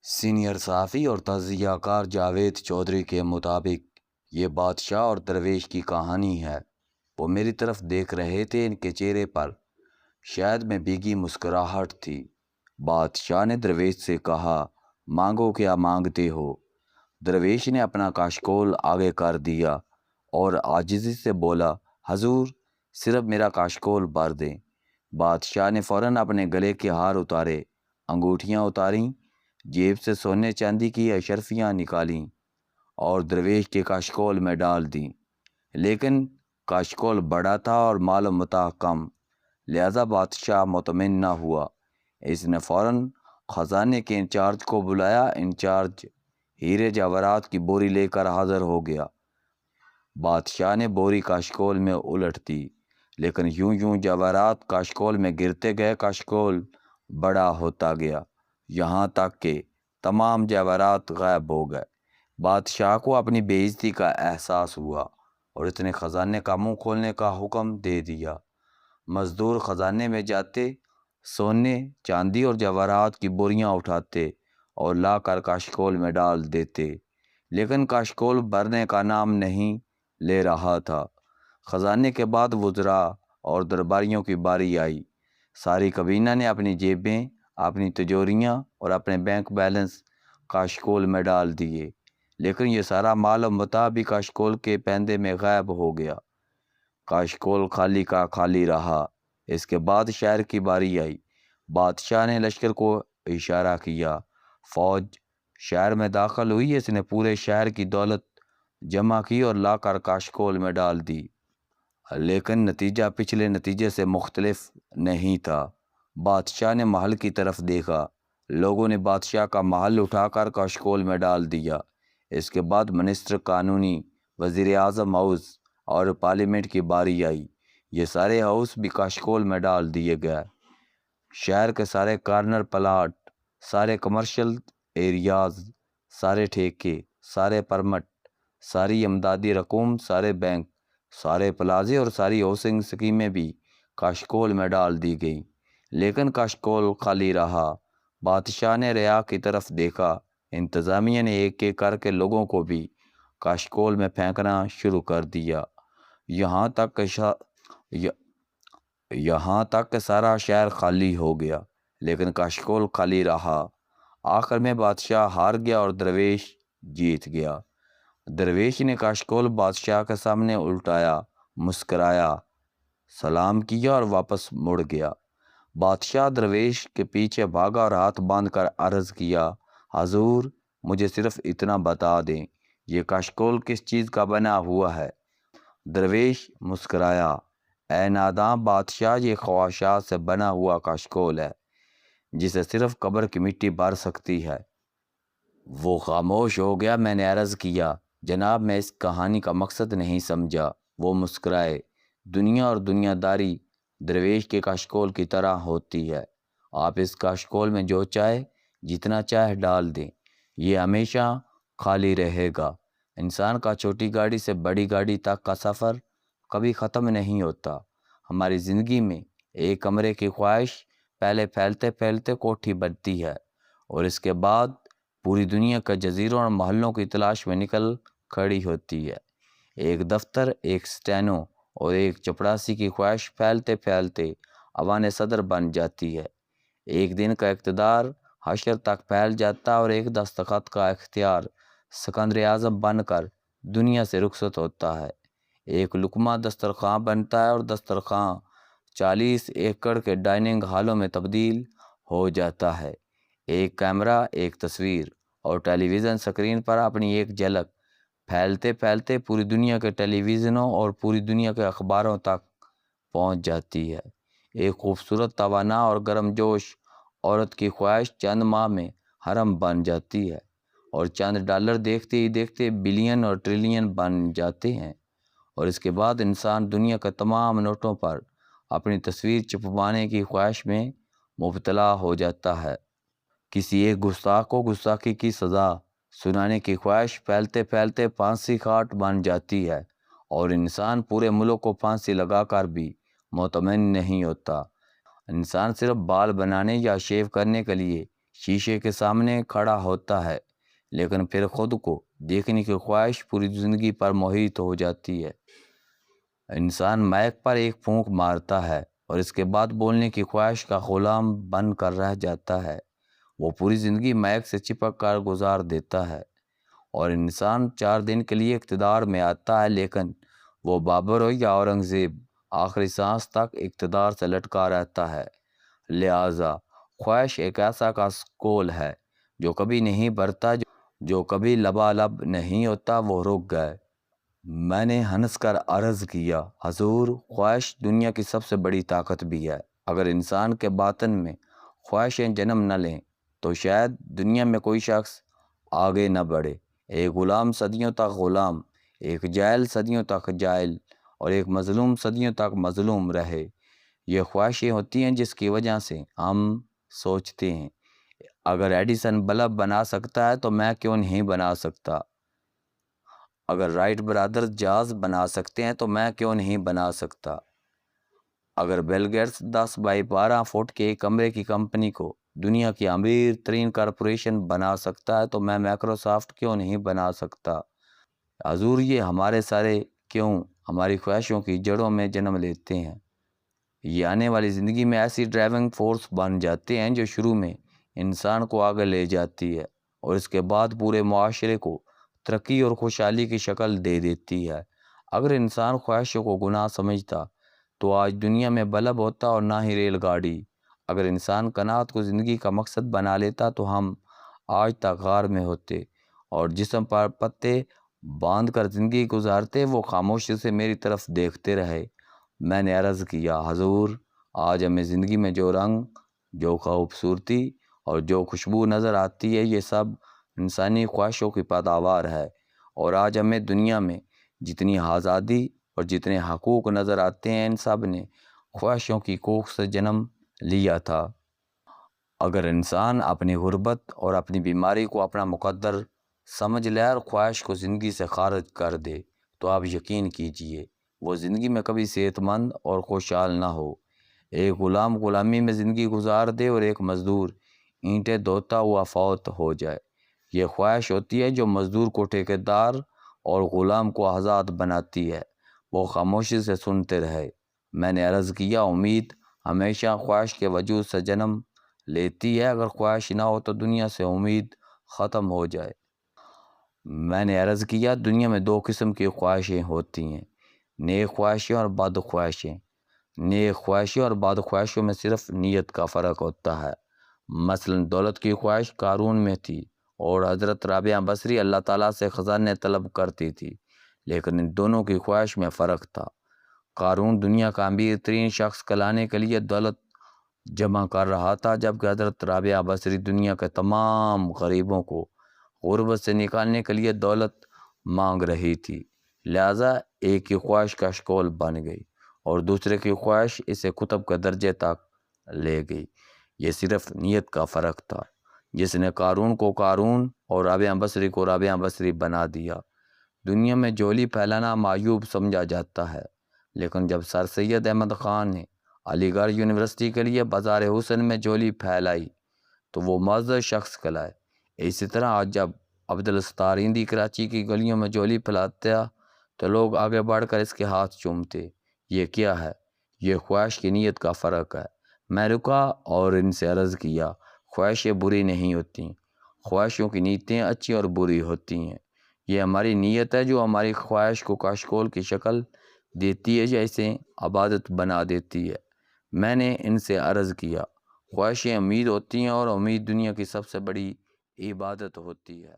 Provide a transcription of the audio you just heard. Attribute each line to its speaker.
Speaker 1: Senior صحافی اور تجزیہ کار جاوید چودھری کے مطابق یہ بادشاہ اور درویش کی کہانی ہے۔ وہ میری طرف دیکھ رہے تھے، ان کے چہرے پر شاید میں بھیگی مسکراہٹ تھی۔ بادشاہ نے درویش سے کہا، مانگو کیا مانگتے ہو؟ درویش نے اپنا کاشکول آگے کر دیا اور عاجزی سے بولا، حضور صرف میرا کاشکول بھر دیں۔ بادشاہ نے فوراً اپنے گلے کے ہار اتارے، انگوٹھیاں اتاریں، جیب سے سونے چاندی کی اشرفیاں نکالیں اور درویش کے کاشکول میں ڈال دیں۔ لیکن کاشکول بڑا تھا اور مال و متاع کم، لہذا بادشاہ مطمئن نہ ہوا۔ اس نے فوراً خزانے کے انچارج کو بلایا۔ انچارج ہیرے جواہرات کی بوری لے کر حاضر ہو گیا۔ بادشاہ نے بوری کاشکول میں الٹ دی، لیکن یوں یوں جواہرات کاشکول میں گرتے گئے، کاشکول بڑا ہوتا گیا، یہاں تک کہ تمام جواہرات غائب ہو گئے۔ بادشاہ کو اپنی بے عزتی کا احساس ہوا اور اس نے خزانے کا منہ کھولنے کا حکم دے دیا۔ مزدور خزانے میں جاتے، سونے چاندی اور جواہرات کی بوریاں اٹھاتے اور لا کر کاشکول میں ڈال دیتے، لیکن کاشکول بھرنے کا نام نہیں لے رہا تھا۔ خزانے کے بعد وزراء اور درباریوں کی باری آئی۔ ساری کابینہ نے اپنی جیبیں، اپنی تجوریاں اور اپنے بینک بیلنس کاشکول میں ڈال دیے، لیکن یہ سارا مال و متاع بھی کاشکول کے پیندے میں غائب ہو گیا۔ کاشکول خالی کا خالی رہا۔ اس کے بعد شہر کی باری آئی۔ بادشاہ نے لشکر کو اشارہ کیا، فوج شہر میں داخل ہوئی۔ اس نے پورے شہر کی دولت جمع کی اور لا کر کاشکول میں ڈال دی، لیکن نتیجہ پچھلے نتیجے سے مختلف نہیں تھا۔ بادشاہ نے محل کی طرف دیکھا، لوگوں نے بادشاہ کا محل اٹھا کر کاشکول میں ڈال دیا۔ اس کے بعد منسٹر قانونی، وزیر اعظم ہاؤس اور پارلیمنٹ کی باری آئی۔ یہ سارے ہاؤس بھی کاشکول میں ڈال دیے گئے۔ شہر کے سارے کارنر پلاٹ، سارے کمرشل ایریاز، سارے ٹھیکے، سارے پرمٹ، ساری امدادی رقوم، سارے بینک، سارے پلازے اور ساری ہاؤسنگ اسکیمیں بھی کاشکول میں ڈال دی گئیں، لیکن کاشکول خالی رہا۔ بادشاہ نے رعایا کی طرف دیکھا۔ انتظامیہ نے ایک ایک کر کے لوگوں کو بھی کاشکول میں پھینکنا شروع کر دیا، یہاں تک کہ سارا شہر خالی ہو گیا، لیکن کاشکول خالی رہا۔ آخر میں بادشاہ ہار گیا اور درویش جیت گیا۔ درویش نے کاشکول بادشاہ کے سامنے الٹایا، مسکرایا، سلام کیا اور واپس مڑ گیا۔ بادشاہ درویش کے پیچھے بھاگا اور ہاتھ باندھ کر عرض کیا، حضور مجھے صرف اتنا بتا دیں، یہ کاشکول کس چیز کا بنا ہوا ہے؟ درویش مسکرایا، اے ناداں بادشاہ، یہ خواہشات سے بنا ہوا کاشکول ہے، جسے صرف قبر کی مٹی بھر سکتی ہے۔ وہ خاموش ہو گیا۔ میں نے عرض کیا، جناب میں اس کہانی کا مقصد نہیں سمجھا۔ وہ مسکرائے، دنیا اور دنیا داری درویش کے کاشکول کی طرح ہوتی ہے۔ آپ اس کاشکول میں جو چاہے جتنا چاہے ڈال دیں، یہ ہمیشہ خالی رہے گا۔ انسان کا چھوٹی گاڑی سے بڑی گاڑی تک کا سفر کبھی ختم نہیں ہوتا۔ ہماری زندگی میں ایک کمرے کی خواہش پہلے پھیلتے پھیلتے کوٹھی بنتی ہے، اور اس کے بعد پوری دنیا کے جزیروں اور محلوں کی تلاش میں نکل کھڑی ہوتی ہے۔ ایک دفتر، ایک اسٹینو اور ایک چپڑاسی کی خواہش پھیلتے پھیلتے اوان صدر بن جاتی ہے۔ ایک دن کا اقتدار حشر تک پھیل جاتا ہے اور ایک دستخط کا اختیار سکندر اعظم بن کر دنیا سے رخصت ہوتا ہے۔ ایک لقمہ دسترخوان بنتا ہے اور دسترخوان 40 ایکڑ کے ڈائننگ ہالوں میں تبدیل ہو جاتا ہے۔ ایک کیمرہ، ایک تصویر اور ٹیلی ویژن سکرین پر اپنی ایک جھلک پھیلتے پھیلتے پوری دنیا کے ٹیلی ویژنوں اور پوری دنیا کے اخباروں تک پہنچ جاتی ہے۔ ایک خوبصورت، توانا اور گرم جوش عورت کی خواہش چند ماہ میں حرم بن جاتی ہے، اور چند ڈالر دیکھتے ہی دیکھتے بلین اور ٹریلین بن جاتے ہیں، اور اس کے بعد انسان دنیا کے تمام نوٹوں پر اپنی تصویر چھپوانے کی خواہش میں مبتلا ہو جاتا ہے۔ کسی ایک گستاخ کو گستاخی کی سزا سنانے کی خواہش پھیلتے پھیلتے پھانسی کاٹ بن جاتی ہے، اور انسان پورے ملک کو پھانسی لگا کر بھی مطمئن نہیں ہوتا۔ انسان صرف بال بنانے یا شیو کرنے کے لیے شیشے کے سامنے کھڑا ہوتا ہے لیکن پھر خود کو دیکھنے کی خواہش پوری زندگی پر محیط ہو جاتی ہے۔ انسان مائک پر ایک پھونک مارتا ہے اور اس کے بعد بولنے کی خواہش کا غلام بن کر رہ جاتا ہے۔ وہ پوری زندگی مائک سے چپک کر گزار دیتا ہے اور انسان 4 دن کے لیے اقتدار میں آتا ہے، لیکن وہ بابر ہو یا اورنگزیب آخری سانس تک اقتدار سے لٹکا رہتا ہے۔ لہٰذا خواہش ایک ایسا کاسکول ہے جو کبھی نہیں بھرتا، جو کبھی لبالب نہیں ہوتا۔ وہ رک گئے۔ میں نے ہنس کر عرض کیا، حضور، خواہش دنیا کی سب سے بڑی طاقت بھی ہے۔ اگر انسان کے باطن میں خواہشیں جنم نہ لیں تو شاید دنیا میں کوئی شخص آگے نہ بڑھے۔ ایک غلام صدیوں تک غلام، ایک جاہل صدیوں تک جاہل اور ایک مظلوم صدیوں تک مظلوم رہے۔ یہ خواہشیں ہوتی ہیں جس کی وجہ سے ہم سوچتے ہیں اگر ایڈیسن بلب بنا سکتا ہے تو میں کیوں نہیں بنا سکتا؟ اگر رائٹ برادرز جہاز بنا سکتے ہیں تو میں کیوں نہیں بنا سکتا؟ اگر بل گیٹس 10x12 فٹ کے ایک کمرے کی کمپنی کو دنیا کی امیر ترین کارپوریشن بنا سکتا ہے تو میں مائیکروسافٹ کیوں نہیں بنا سکتا؟ حضور، یہ ہمارے سارے کیوں ہماری خواہشوں کی جڑوں میں جنم لیتے ہیں۔ یہ آنے والی زندگی میں ایسی ڈرائیونگ فورس بن جاتے ہیں جو شروع میں انسان کو آگے لے جاتی ہے اور اس کے بعد پورے معاشرے کو ترقی اور خوشحالی کی شکل دے دیتی ہے۔ اگر انسان خواہشوں کو گناہ سمجھتا تو آج دنیا میں بلب ہوتا اور نہ ہی ریل گاڑی۔ اگر انسان قناعت کو زندگی کا مقصد بنا لیتا تو ہم آج تک غار میں ہوتے اور جسم پر پتے باندھ کر زندگی گزارتے۔ وہ خاموشی سے میری طرف دیکھتے رہے۔ میں نے عرض کیا، حضور، آج ہمیں زندگی میں جو رنگ، جو خوبصورتی اور جو خوشبو نظر آتی ہے، یہ سب انسانی خواہشوں کی پیداوار ہے۔ اور آج ہمیں دنیا میں جتنی آزادی اور جتنے حقوق نظر آتے ہیں، ان سب نے خواہشوں کی کوکھ سے جنم لیا تھا۔ اگر انسان اپنی غربت اور اپنی بیماری کو اپنا مقدر سمجھ لے اور خواہش کو زندگی سے خارج کر دے تو آپ یقین کیجئے وہ زندگی میں کبھی صحت مند اور خوشحال نہ ہو۔ ایک غلام غلامی میں زندگی گزار دے اور ایک مزدور اینٹیں دھوتا ہوا فوت ہو جائے۔ یہ خواہش ہوتی ہے جو مزدور کو ٹھیکیدار اور غلام کو آزاد بناتی ہے۔ وہ خاموشی سے سنتے رہے۔ میں نے عرض کیا، امید ہمیشہ خواہش کے وجود سے جنم لیتی ہے۔ اگر خواہش نہ ہو تو دنیا سے امید ختم ہو جائے۔ میں نے عرض کیا، دنیا میں 2 قسم کی خواہشیں ہوتی ہیں، نیک خواہشیں اور بد خواہشیں۔ نیک خواہشیں اور بد خواہشوں میں صرف نیت کا فرق ہوتا ہے۔ مثلا دولت کی خواہش قارون میں تھی اور حضرت رابعہ بصری اللہ تعالیٰ سے خزانے طلب کرتی تھی، لیکن ان دونوں کی خواہش میں فرق تھا۔ قارون دنیا کا امیر ترین شخص کہلانے کے لیے دولت جمع کر رہا تھا، جبکہ حضرت رابعہ بصری دنیا کے تمام غریبوں کو غربت سے نکالنے کے لیے دولت مانگ رہی تھی۔ لہٰذا ایک کی خواہش کا شکول بن گئی اور دوسرے کی خواہش اسے قطب کے درجے تک لے گئی۔ یہ صرف نیت کا فرق تھا جس نے قارون کو قارون اور رابعہ بصری کو رابعہ بصری بنا دیا۔ دنیا میں جولی پھیلانا معیوب سمجھا جاتا ہے، لیکن جب سر سید احمد خان نے علی گڑھ یونیورسٹی کے لیے بازار حسن میں جولی پھیلائی تو وہ معزز شخص کہلائے۔ اسی طرح آج جب عبدالستار ہندی کراچی کی گلیوں میں جولی پھیلاتا تو لوگ آگے بڑھ کر اس کے ہاتھ چومتے۔ یہ کیا ہے؟ یہ خواہش کی نیت کا فرق ہے۔ میں رکا اور ان سے عرض کیا، خواہشیں بری نہیں ہوتی، خواہشوں کی نیتیں اچھی اور بری ہوتی ہیں۔ یہ ہماری نیت ہے جو ہماری خواہش کو کاشکول کی شکل دیتی ہے یا اسے عبادت بنا دیتی ہے۔ میں نے ان سے عرض کیا، خواہشیں امید ہوتی ہیں اور امید دنیا کی سب سے بڑی عبادت ہوتی ہے۔